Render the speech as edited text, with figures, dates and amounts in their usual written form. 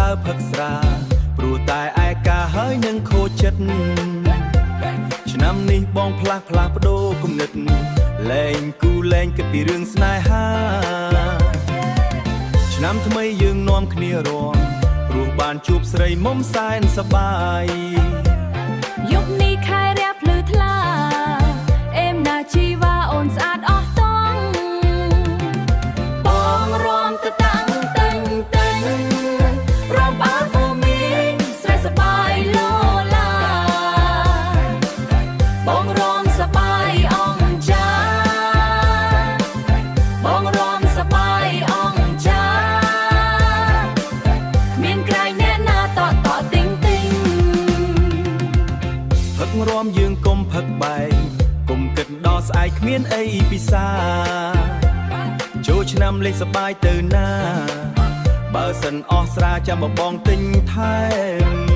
ើផឹកស្រាព្រោះតែឯកាហើយនឹងខូចចិត្តឆ្នាំនេះបងផ្លាស់ប្ដូរគំនិតលែងគូលែងគិតពីរឿងស្នេហាឆ្នាំថ្មីយើងនាំគ្នារាំព្រោះបានជួបស្រីមុំសែនសប្បាយយប់នេះខែរះភ្លឺថ្លាអេមណាជីវ៉ាអូនស្អាតអស់តង់បងរំទៅតាំងតែងរំអើពូមីស្រែសបាយឡូឡាបងរំសបាយអងចាបងរំសបាយអងចាមានក្រែងអ្នកណាតទិញផឹករំយើងកុំផឹកបែកកុំគិតដល់ស្អែកគ្មានអីពិសាចូលឆ្នាំលេខសបាយទៅណាបើសិនអស់ស្រាចាំមកបងទិញថែម